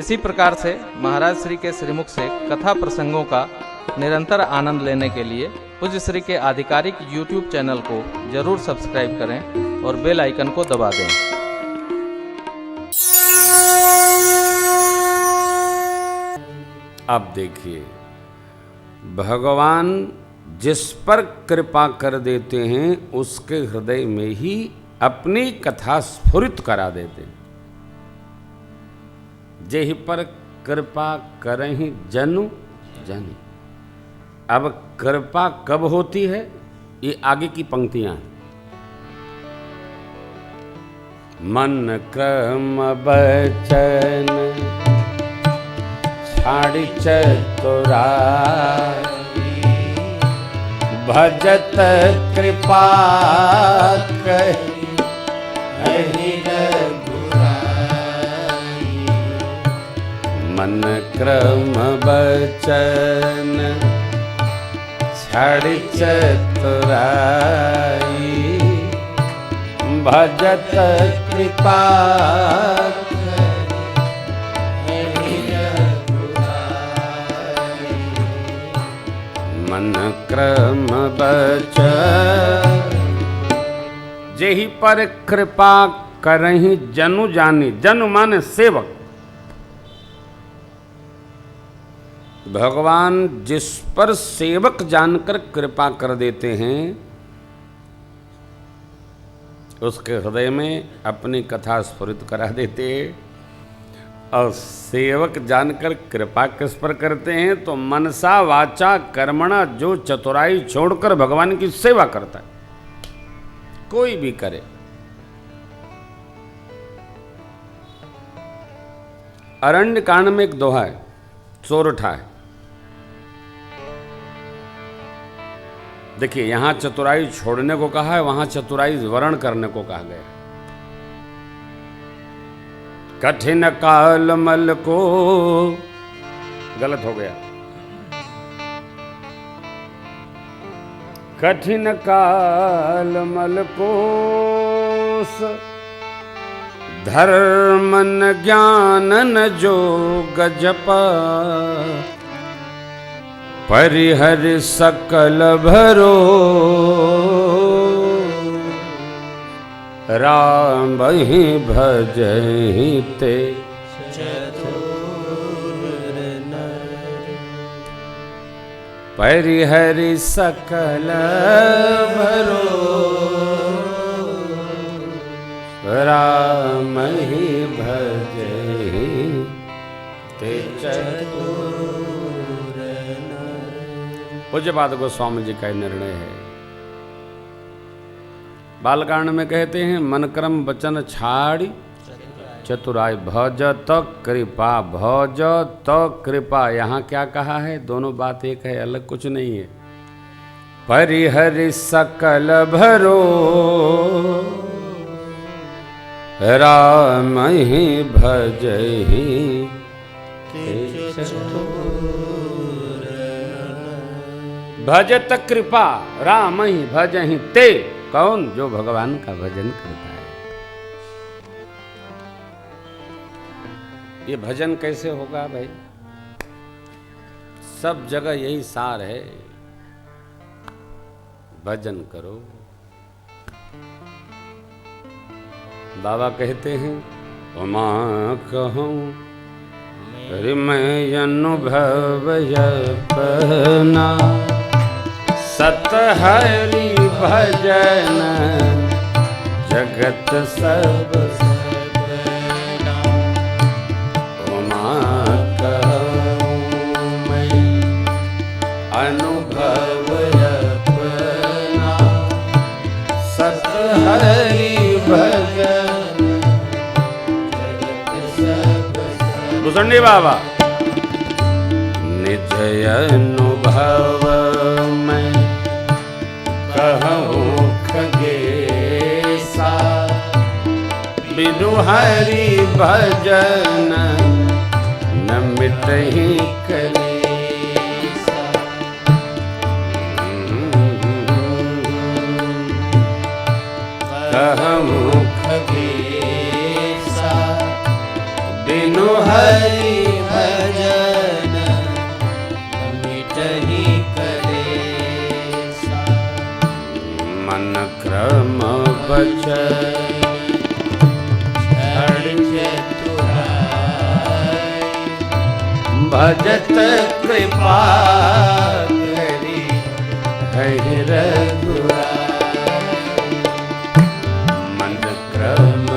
इसी प्रकार से महाराज श्री के श्रीमुख से कथा प्रसंगों का निरंतर आनंद लेने के लिए पूज्य श्री के आधिकारिक YouTube चैनल को जरूर सब्सक्राइब करें और बेल आइकन को दबा दें। अब देखिए, भगवान जिस पर कृपा कर देते हैं उसके हृदय में ही अपनी कथा स्फुरित करा देते हैं। जेहि पर कृपा करहि जनु जनि। अब कृपा कब होती है, ये आगे की पंक्तियां हैं। मन क्रम बचन छाड़ी चतुराई, भजत कृपा कहि रघुराई। मन क्रम बचन छाड़ी चतुराई, भजत कृपा मन क्रम बचन। जेहि पर कृपा करहि जनु जानी। जनु माने सेवक। भगवान जिस पर सेवक जानकर कृपा कर देते हैं उसके हृदय में अपनी कथा स्फुरित करा देते हैं। और सेवक जानकर कृपा किस पर करते हैं, तो मनसा वाचा कर्मणा जो चतुराई छोड़कर भगवान की सेवा करता है, कोई भी करे। अरण्य कांड में एक दोहा है, सोरठा है। देखिए, यहां चतुराई छोड़ने को कहा है, वहां चतुराई वर्ण करने को कहा गया। कठिन काल मल को, गलत हो गया, कठिन काल मल को धर्म न ज्ञान न जोग जपा, परिहर सकल भरो राम ही भजहि ते चतुर नर। परिहरि सकल भरो राम ही भजहि ते चतुर नर। पूज्यपाद गोस्वामी जी का निर्णय है। बालकांड में कहते हैं, मन क्रम वचन छाड़ी चतुराई, भज तो कृपा, भज तो कृपा। यहाँ क्या कहा है, दोनों बात एक है, अलग कुछ नहीं है। परिहरि सकल भरो राम ही भजहि भजत कृपा, राम ही भजहि ते। कौन? जो भगवान का भजन करता है। ये भजन कैसे होगा भाई? सब जगह यही सार है, भजन करो। बाबा कहते हैं, उमा कहूं मैं अनुभव अपना, सत हरि भजन जगत सब सबना। उमा कहूं मैं अनुभव अपना, सत हरि भजन जगत सब सबना। भुसंडी बाबा, निज अनुभव में कहूं खगेसा, बिनु हरि भजन न मिटहि कलेसा। कहूं खगेसा, बिनु हरि बचन भजत कृपा करी है रघुराई। मन क्रम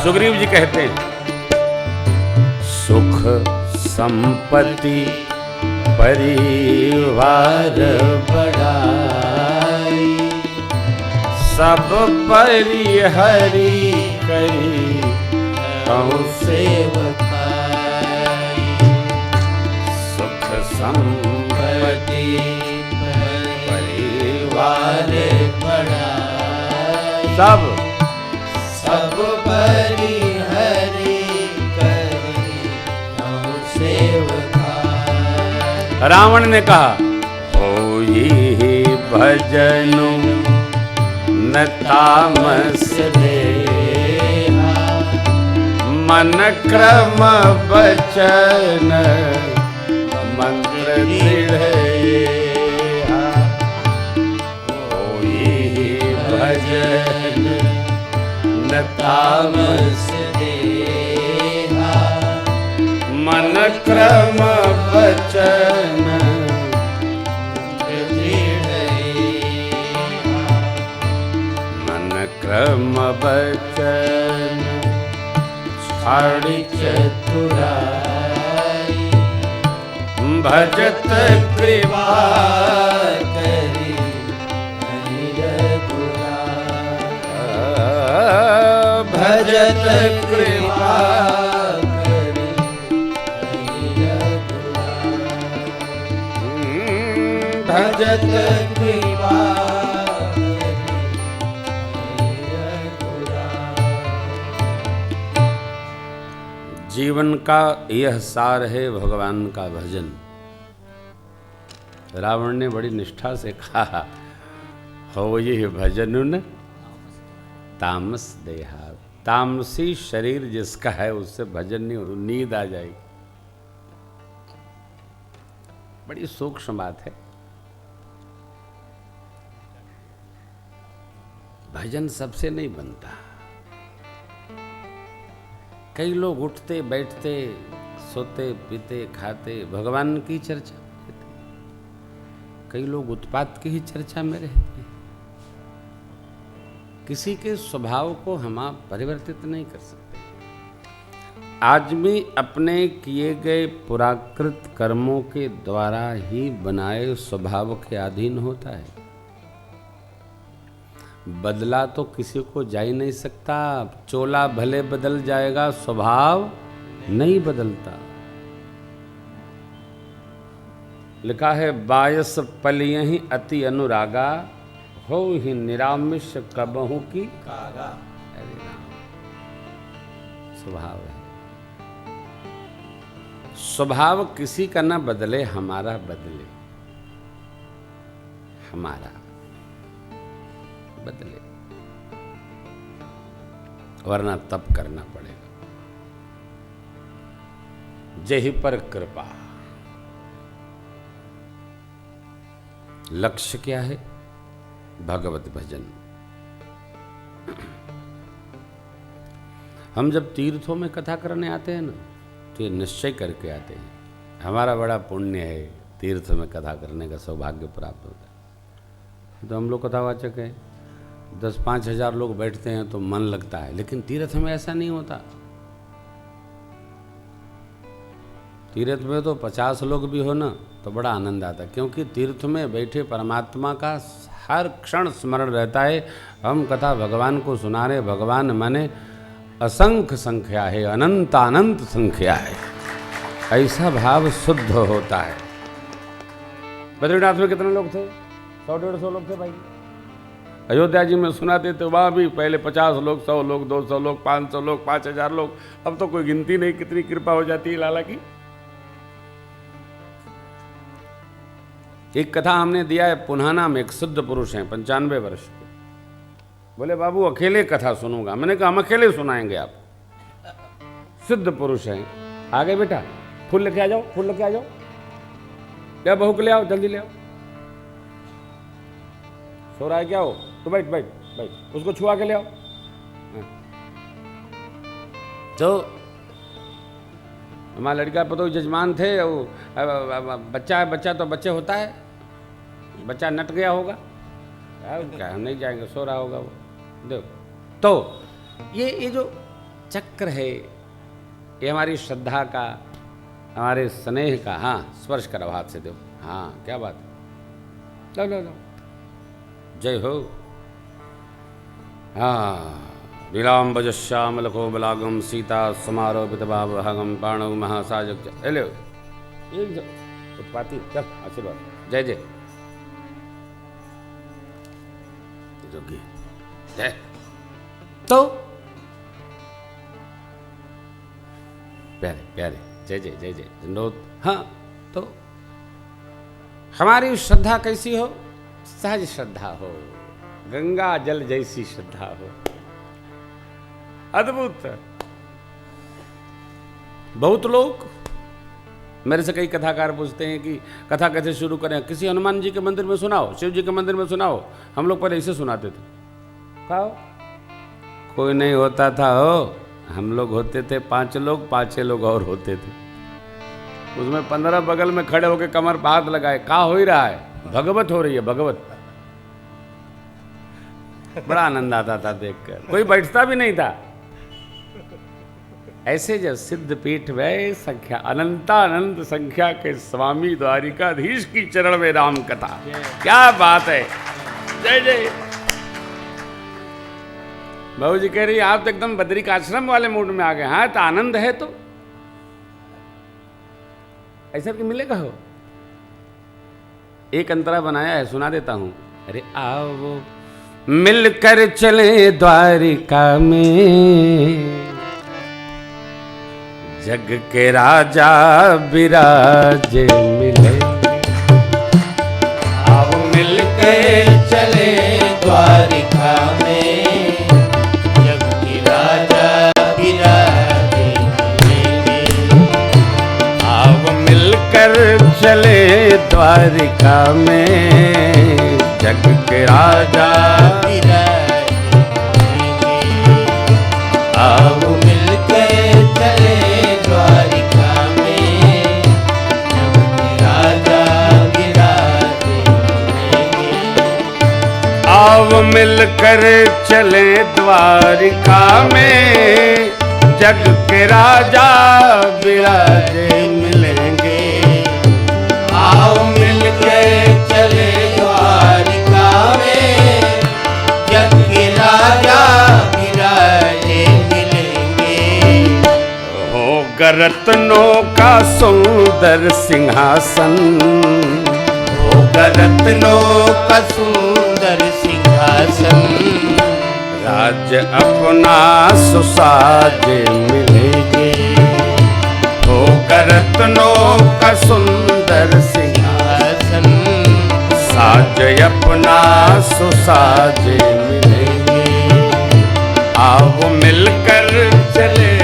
सुग्रीव जी कहते हैं, सुख संपत्ति परिवार बढ़ाई, सब परिहरि करी कहूँ सेवकाई। सुख संपत्ति परिवार बढ़ाई, सब परिहरि करी कहूँ सेवकाई। रावण ने कहा, होई भजनु न तामस देहा, मन क्रम बचन मंत्र दृढ़। होई भजन न तामस देहा, मन क्रम बचन मन क्रम बचन छाड़ी चतुराई, भजत कृपा करी रघुराई। भजत कृपा करी रघुराई। भजत कृपा जीवन का यह सार है भगवान का भजन। रावण ने बड़ी निष्ठा से कहा, हो ये भजनुन तामस देहा। तामसी शरीर जिसका है उससे भजन नहीं हो, नींद आ जाएगी। बड़ी सूक्ष्म बात है। भजन सबसे नहीं बनता। कई लोग उठते बैठते सोते पीते खाते भगवान की चर्चा करते, कई लोग उत्पात की ही चर्चा में रहते। किसी के स्वभाव को हम आप परिवर्तित नहीं कर सकते। आदमी अपने किए गए पुराकृत कर्मों के द्वारा ही बनाए स्वभाव के अधीन होता है। बदला तो किसी को जा ही नहीं सकता। चोला भले बदल जाएगा, स्वभाव नहीं बदलता। लिखा है, बायस पलियहि अति अनुरागा, हो ही निरामिष कबहू की कागा। अरे राम, स्वभाव है। स्वभाव किसी का ना बदले, हमारा बदले, हमारा बदले, वरना तप करना पड़ेगा। जेहि पर कृपा। लक्ष्य क्या है? भगवत भजन। हम जब तीर्थों में कथा करने आते हैं ना, तो ये निश्चय करके आते हैं, हमारा बड़ा पुण्य है, तीर्थ में कथा करने का सौभाग्य प्राप्त होता है। तो हम लोग कथावाचक हैं, 10-5 हजार लोग बैठते हैं तो मन लगता है, लेकिन तीर्थ में ऐसा नहीं होता। तीर्थ में तो 50 लोग भी हो ना तो बड़ा आनंद आता है, क्योंकि तीर्थ में बैठे परमात्मा का हर क्षण स्मरण रहता है। हम कथा भगवान को सुना रहे, भगवान माने असंख्य संख्या है, अनंत अनंत संख्या है, ऐसा भाव शुद्ध होता है। बद्रीनाथ में कितने लोग थे? 100-150 लोग थे भाई। अयोध्या जी में सुनाते थे, वहाँ भी पहले 50 लोग, 100 लोग, 200 लोग, 500 लोग, 5000 लोग। अब तो कोई गिनती नहीं, कितनी कृपा हो जाती है लाला की। एक कथा हमने दिया है पुन्हाना में, एक शुद्ध पुरुष हैं 95 वर्ष के। बोले बाबू अकेले कथा सुनूंगा। मैंने कहा हम अकेले सुनाएंगे आपको। सिद्ध पुरुष हैं। आ गए बेटा, फूल लेके आ जाओ, फूल लेके आ जाओ, क्या बहू को ले आओ, जल्दी ले आओ। सो रहा है क्या हो तो बैठ बैठ बैठ, उसको छुआ के ले आओ। तो हमारा लड़का पतो जजमान थे, वो बच्चा है, बच्चा तो बच्चे होता है, बच्चा नट गया होगा क्या, हम नहीं जाएंगे, सो रहा होगा वो। देखो तो ये जो चक्र है ये हमारी श्रद्धा का, हमारे स्नेह का। हाँ स्पर्श करो हाथ से, दो। हाँ क्या बात है, लो लो लो, जय हो। हाँ लीलाम्बजश्याम लखो बलागम सीता समारोपित भागम पाणव महासाजक ले उत्पाती। चल आशीर्वाद, जय जय जोगी जय। तो प्यारे प्यारे, जय जय जय जय धन्यवाद। हाँ तो हमारी श्रद्धा कैसी हो, सहज श्रद्धा हो, गंगा जल जैसी श्रद्धा हो, अद्भुत। बहुत लोग मेरे से कई कथाकार पूछते हैं कि कथा कैसे शुरू करें, किसी हनुमान जी के मंदिर में सुनाओ, शिव जी के मंदिर में सुनाओ। हम लोग पहले इसे सुनाते थे, खाओ कोई नहीं होता था हो, हम लोग होते थे 5 लोग, 5 लोग और होते थे, उसमें 15 बगल में खड़े होकर कमर पर हाथ लगाए, का हो ही रहा है, भगवत हो रही है भगवत। बड़ा आनंद आता था देखकर, कोई बैठता भी नहीं था। ऐसे जब सिद्ध पीठ में संख्या अनंतानंत संख्या के स्वामी द्वारिकाधीश की चरण में राम कथा, क्या बात है, जय जय। बहू जी कह रही आप तो एकदम बद्रिक आश्रम वाले मूड में आ गए। हाँ तो आनंद है, तो ऐसा कि मिलेगा हो। एक अंतरा बनाया है, सुना देता हूं। अरे आओ मिलकर चले द्वारिका में, जग के राजा विराजे मिले। आओ मिलकर चले द्वारिका में, जग के राजा विराजे मिलेंगे। आओ मिलकर चले द्वारिका में, जग के राजा विराजे मिलेंगे। आओ मिलकर चले द्वारिका में, जग के राजा विराजे मिलेंगे। आओ मिलकर चले द्वारिका में, जग के राजा विराजे मिलेंगे। आओ मिलकर चले द्वारिका में, जग के राजा विराजे मिलेंगे। होगा रत्नों का सुंदर सिंहासन, होगा रत्नों का सुंदर सिंहासन। राज्य अपना सुसाजे मिलेंगे। होगा रत्नों का सुंदर सिंहासन, साज अपना सुसाजे मिलेंगे। आओ मिलकर चले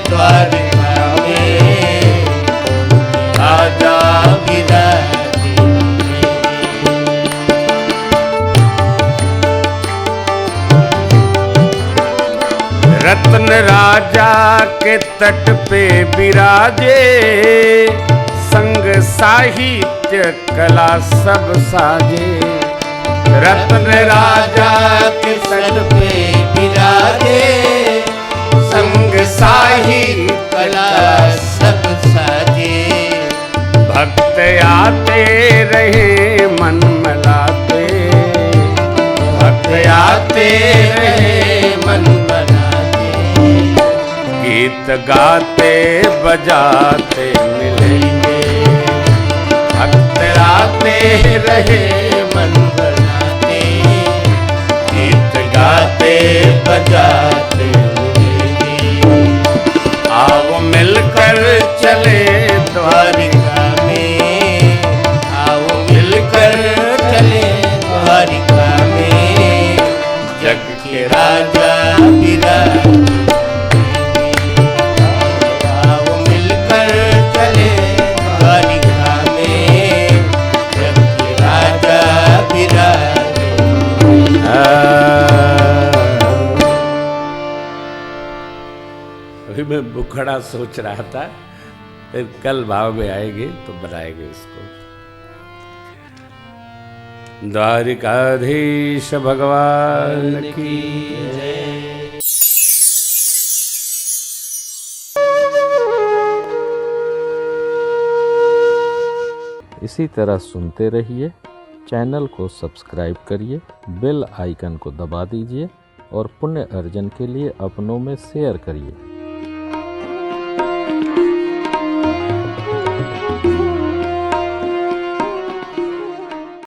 द्वारिका में, राजा विराजे मिलेंगे। रत्न राजा के तट पे विराजे, संग साहित्य कला सब साजे। रत्न राजा के तट पे विराजे, संग साहित्य कला सब साजे। भक्त आते रहे मन मलाते, भक्त आते रहे मन बनाते। गीत गाते बजाते मिलेंगे। भक्त आते रहे मन बनाते, गीत गाते बजाते मिलेंगे। आओ मिलकर चले द्वारिका में, आओ मिलकर चले द्वारिका में, जग के राजा विराजे। बुखड़ा सोच रहा था, फिर कल भाव में आएंगे तो बनाएंगे इसको। द्वारिकाधीश भगवान की जय। इसी तरह सुनते रहिए, चैनल को सब्सक्राइब करिए, बेल आइकन को दबा दीजिए और पुण्य अर्जन के लिए अपनों में शेयर करिए।